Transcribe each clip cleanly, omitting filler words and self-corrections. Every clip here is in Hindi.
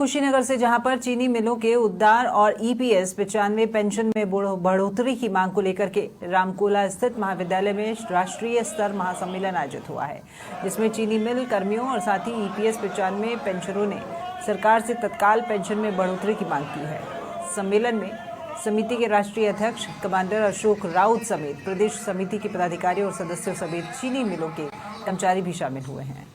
कुशीनगर से जहां पर चीनी मिलों के उद्धार और ईपीएस 95 पेंशन में बढ़ोतरी की मांग को लेकर के रामकोला स्थित महाविद्यालय में राष्ट्रीय स्तर महासम्मेलन आयोजित हुआ है, जिसमें चीनी मिल कर्मियों और साथ ही ईपीएस 95 पेंशनरों ने सरकार से तत्काल पेंशन में बढ़ोतरी की मांग की है। सम्मेलन में समिति के राष्ट्रीय अध्यक्ष कमांडर अशोक राउत समेत प्रदेश समिति के पदाधिकारी और सदस्यों समेत चीनी मिलों के कर्मचारी भी शामिल हुए हैं।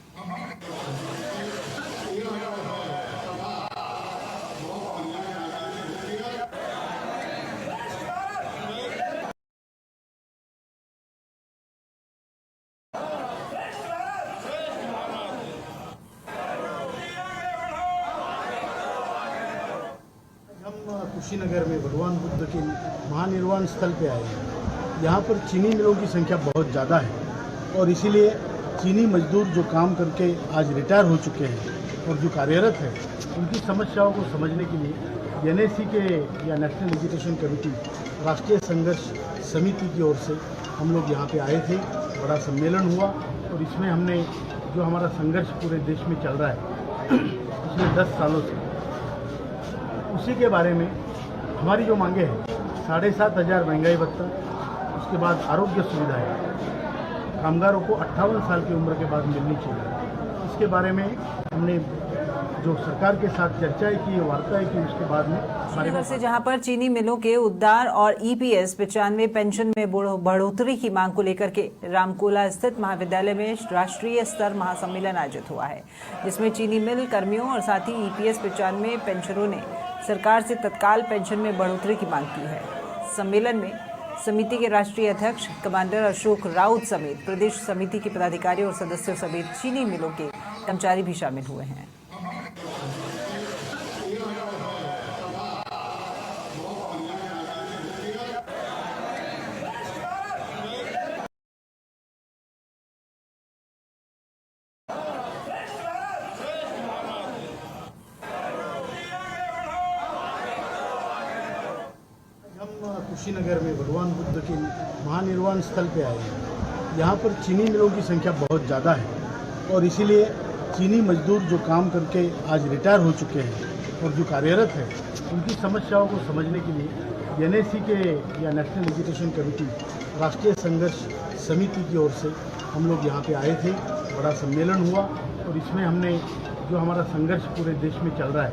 कुशीनगर में भगवान बुद्ध के महानिर्वाण स्थल पे आए हैं। यहाँ पर चीनी मिलों की संख्या बहुत ज़्यादा है और इसीलिए चीनी मजदूर जो काम करके आज रिटायर हो चुके हैं और जो कार्यरत है, उनकी समस्याओं को समझने के लिए एनएसी के या नेशनल एजुकेशन कमेटी राष्ट्रीय संघर्ष समिति की ओर से हम लोग यहाँ पे आए थे। बड़ा सम्मेलन हुआ और इसमें हमने जो हमारा संघर्ष पूरे देश में चल रहा है पिछले 10 सालों से, उसी के बारे में हमारी जो मांगे हैं 7,500 महंगाई भत्ता, उसके बाद आरोग्य सुविधाएं कामगारों को 58 साल की उम्र के बाद मिलनी चाहिए। इसके बारे में हमने जो सरकार के साथ चर्चाएं की, वार्ताएं की, उसके बाद में कुशीनगर से जहां पर चीनी मिलों के उद्धार और ईपीएस 95 पेंशन में बढ़ोतरी की मांग को लेकर के रामकोला स्थित महाविद्यालय में राष्ट्रीय स्तर महासम्मेलन आयोजित हुआ है, जिसमें चीनी मिल कर्मियों और साथ ही ईपीएस 95 पेंशनरों ने सरकार से तत्काल पेंशन में बढ़ोतरी की मांग की है। सम्मेलन में समिति के राष्ट्रीय अध्यक्ष कमांडर अशोक राउत समेत प्रदेश समिति के पदाधिकारी और सदस्यों समेत चीनी मिलों के कर्मचारी भी शामिल हुए हैं। कुशीनगर में भगवान बुद्ध के महानिर्वाण स्थल पे आए हैं। यहाँ पर चीनी मिलों की संख्या बहुत ज़्यादा है और इसीलिए चीनी मजदूर जो काम करके आज रिटायर हो चुके हैं और जो कार्यरत है, उनकी समस्याओं को समझने के लिए एनएसी के या नेशनल एजुकेशन कमेटी राष्ट्रीय संघर्ष समिति की ओर से हम लोग यहाँ पे आए थे। बड़ा सम्मेलन हुआ और इसमें हमने जो हमारा संघर्ष पूरे देश में चल रहा है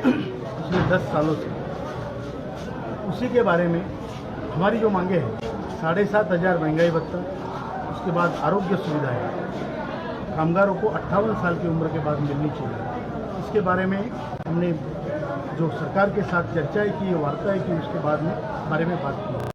पिछले 10 सालों से, उसी के बारे में हमारी जो मांगे हैं 7,500 महंगाई भत्ता, उसके बाद आरोग्य सुविधाएं कामगारों को 58 साल की उम्र के बाद मिलनी चाहिए। इसके बारे में हमने जो सरकार के साथ चर्चाएं की, वार्ताएं की, उसके बाद में बारे में बात की।